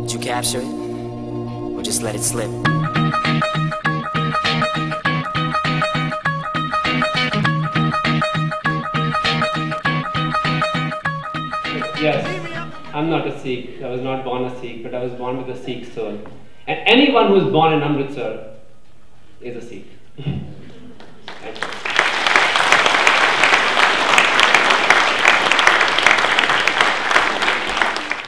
Did you capture it? Or just let it slip? Yes, I'm not a Sikh. I was not born a Sikh, but I was born with a Sikh soul. And anyone who is born in Amritsar is a Sikh. Thank you.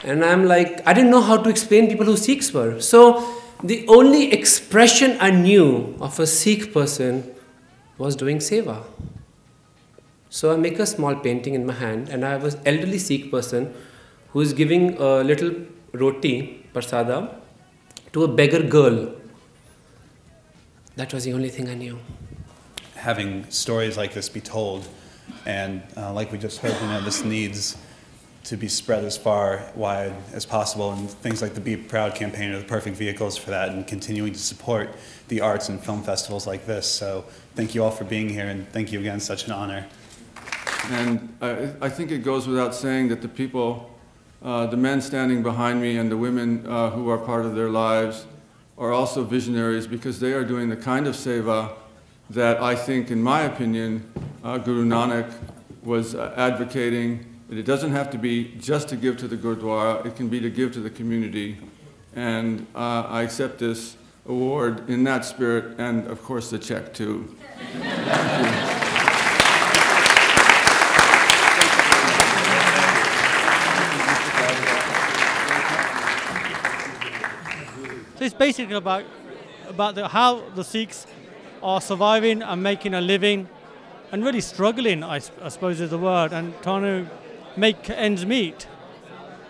And I'm like, I didn't know how to explain people who Sikhs were. So the only expression I knew of a Sikh person was doing seva. So I make a small painting in my hand, and I was an elderly Sikh person who is giving a little roti, prasada, to a beggar girl. That was the only thing I knew. Having stories like this be told, and like we just heard, this needs to be spread as far wide as possible, and things like the Be Proud campaign are the perfect vehicles for that, and continuing to support the arts and film festivals like this. So thank you all for being here, and thank you again, such an honor. And I think it goes without saying that the people, the men standing behind me and the women who are part of their lives are also visionaries, because they are doing the kind of seva that I think, in my opinion, Guru Nanak was advocating. It doesn't have to be just to give to the Gurdwara, it can be to give to the community. And I accept this award in that spirit, and of course the check too. Thank you. So it's basically about how the Sikhs are surviving and making a living, and really struggling, I suppose is the word, and trying to make ends meet.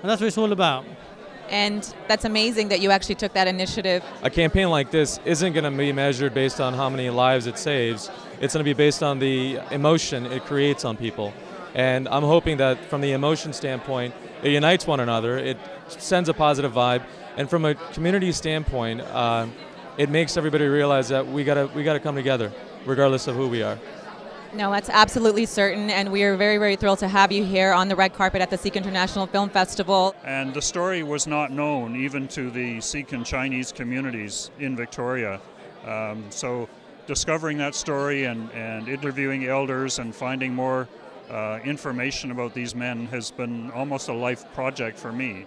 And that's what it's all about. And that's amazing that you actually took that initiative. A campaign like this isn't going to be measured based on how many lives it saves. It's going to be based on the emotion it creates on people. And I'm hoping that from the emotion standpoint, it unites one another, it sends a positive vibe, and from a community standpoint, it makes everybody realize that we gotta come together, regardless of who we are. No, that's absolutely certain, and we are very, very thrilled to have you here on the red carpet at the Sikh International Film Festival. And the story was not known even to the Sikh and Chinese communities in Victoria. So discovering that story and interviewing elders and finding more information about these men has been almost a life project for me.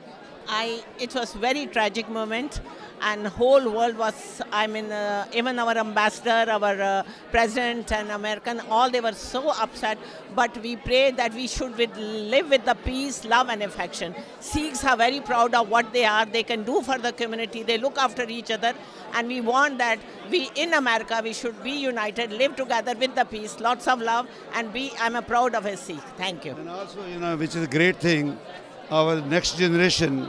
It was very tragic moment, and whole world was, even our ambassador, our president and American, all they were so upset, but we pray that we should live with the peace, love and affection. Sikhs are very proud of what they are, they can do for the community, they look after each other, and we want that we in America, we should be united, live together with the peace, lots of love, and I'm proud of a Sikh. Thank you. And also, which is a great thing, our next generation,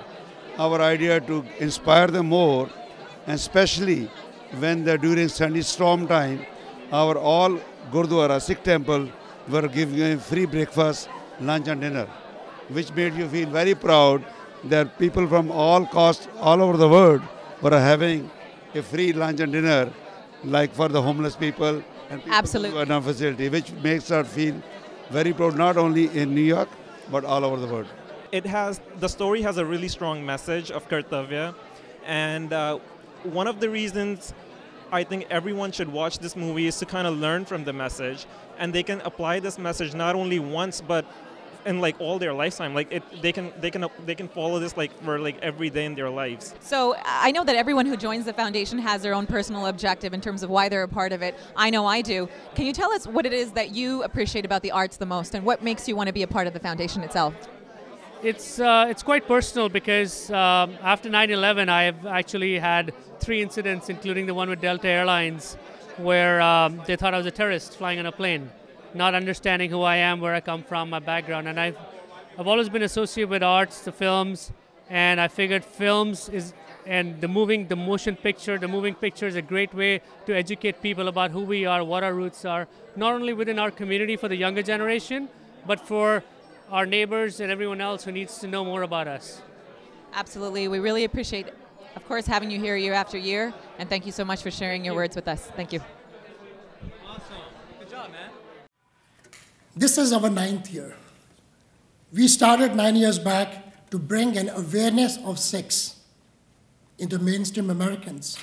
our idea to inspire them more, and especially when they're during Sunday storm time, our all Gurdwara, Sikh temple, were giving free breakfast, lunch and dinner, which made you feel very proud that people from all coasts, all over the world were having a free lunch and dinner, like for the homeless people and people Absolutely. who are in our facility, which makes us feel very proud, not only in New York, but all over the world. The story has a really strong message of Kartavya, and one of the reasons I think everyone should watch this movie is to kind of learn from the message, and they can apply this message not only once but in all their lifetime. They can follow this for every day in their lives. So I know that everyone who joins the foundation has their own personal objective in terms of why they're a part of it. I know I do. Can you tell us what it is that you appreciate about the arts the most, and what makes you want to be a part of the foundation itself? It's quite personal, because after 9/11, I've actually had 3 incidents, including the one with Delta Airlines, where they thought I was a terrorist flying on a plane, not understanding who I am, where I come from, my background. And I've always been associated with arts, the films, and I figured films and the moving picture is a great way to educate people about who we are, what our roots are, not only within our community for the younger generation, but for our neighbors and everyone else who needs to know more about us. Absolutely. We really appreciate, of course, having you here year after year, and thank you so much for sharing your words with us. Thank you. Awesome. Good job, man. This is our 9th year. We started 9 years back to bring an awareness of Sikhs into mainstream Americans.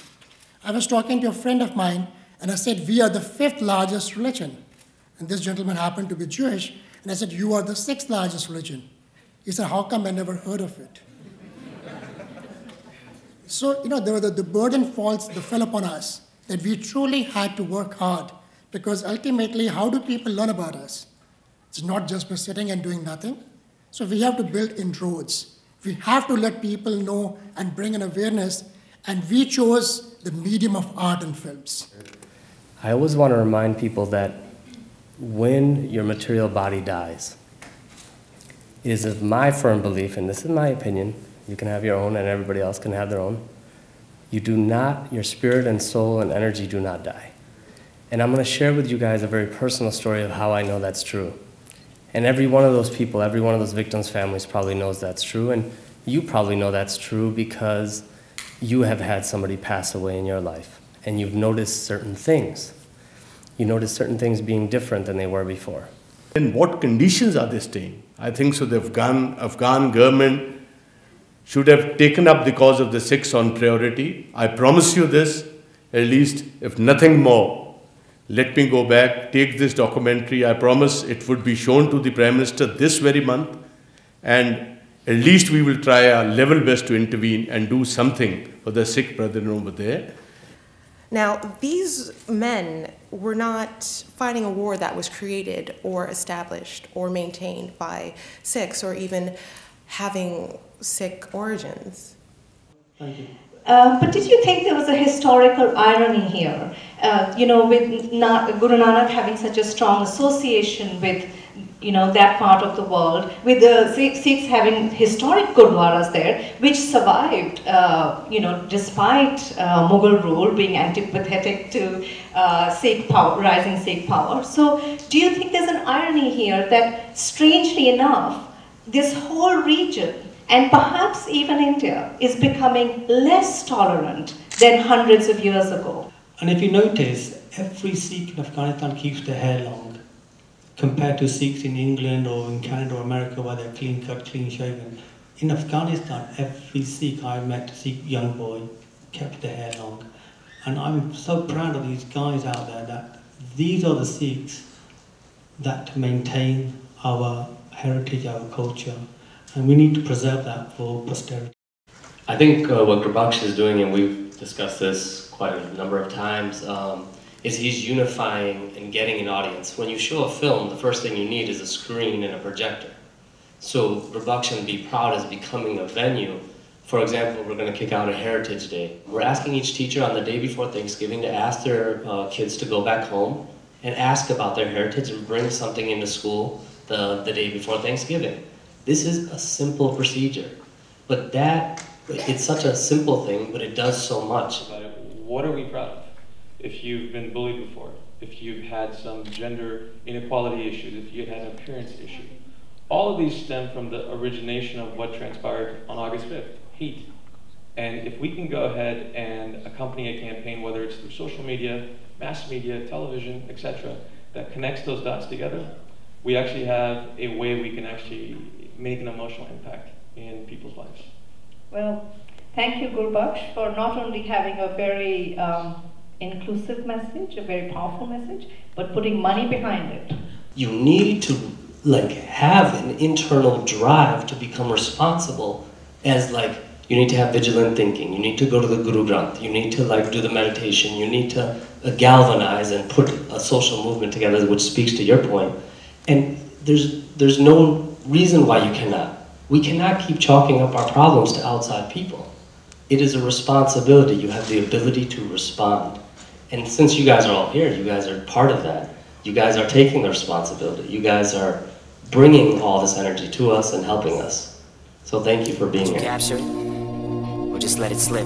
I was talking to a friend of mine, and I said, we are the 5th largest religion. And this gentleman happened to be Jewish, and I said, you are the 6th largest religion. He said, how come I never heard of it? So, the burden fell upon us, that we truly had to work hard, because ultimately, how do people learn about us? It's not just by sitting and doing nothing. So we have to build inroads. We have to let people know and bring an awareness, and we chose the medium of art and films. I always want to remind people that when your material body dies, it is my firm belief, and this is my opinion, you can have your own and everybody else can have their own, your spirit and soul and energy do not die. And I'm going to share with you guys a very personal story of how I know that's true. And every one of those people, every one of those victims' families probably knows that's true, and you probably know that's true because you have had somebody pass away in your life, and you've noticed certain things. You notice certain things being different than they were before. In what conditions are they staying? I think so the Afghan government should have taken up the cause of the Sikhs on priority. I promise you this, at least if nothing more. Let me go back, take this documentary. I promise it would be shown to the Prime Minister this very month, and at least we will try our level best to intervene and do something for the Sikh brethren over there. Now, these men were not fighting a war that was created or established or maintained by Sikhs or even having Sikh origins. Thank you. But did you think there was a historical irony here? With Guru Nanak having such a strong association with, that part of the world, with the Sikhs having historic gurdwaras there, which survived, despite Mughal rule being antipathetic to Sikh power, rising Sikh power. So, do you think there's an irony here that, strangely enough, this whole region, and perhaps even India, is becoming less tolerant than hundreds of years ago? And if you notice, every Sikh in Afghanistan keeps their hair long, compared to Sikhs in England or in Canada or America where they're clean cut, clean shaven. In Afghanistan, every Sikh I met, Sikh young boy, kept their hair long. And I'm so proud of these guys out there that these are the Sikhs that maintain our heritage, our culture. And we need to preserve that for posterity. I think what Gurbaksh is doing, and we've discussed this quite a number of times, is he's unifying and getting an audience. When you show a film, the first thing you need is a screen and a projector. So Gurbaksh and Be Proud is becoming a venue. For example, we're going to kick out a Heritage Day. We're asking each teacher on the day before Thanksgiving to ask their kids to go back home and ask about their heritage and bring something into school the day before Thanksgiving. This is a simple procedure, but it's such a simple thing, but it does so much. What are we proud of? If you've been bullied before, if you've had some gender inequality issues, if you had an appearance issue, all of these stem from the origination of what transpired on August 5th, hate. And if we can go ahead and accompany a campaign, whether it's through social media, mass media, television, etc., that connects those dots together, we actually have a way we can actually make an emotional impact in people's lives. Well, thank you, Gurbaksh, for not only having a very inclusive message, a very powerful message, but putting money behind it. You need to have an internal drive to become responsible, as you need to have vigilant thinking, you need to go to the Guru Granth, you need to do the meditation, you need to galvanize and put a social movement together, which speaks to your point. And there's no reason why you cannot. We cannot keep chalking up our problems to outside people. It is a responsibility. You have the ability to respond. And since you guys are all here, you guys are part of that. You guys are taking the responsibility. You guys are bringing all this energy to us and helping us. So thank you for being here. Capture it, or just let it slip.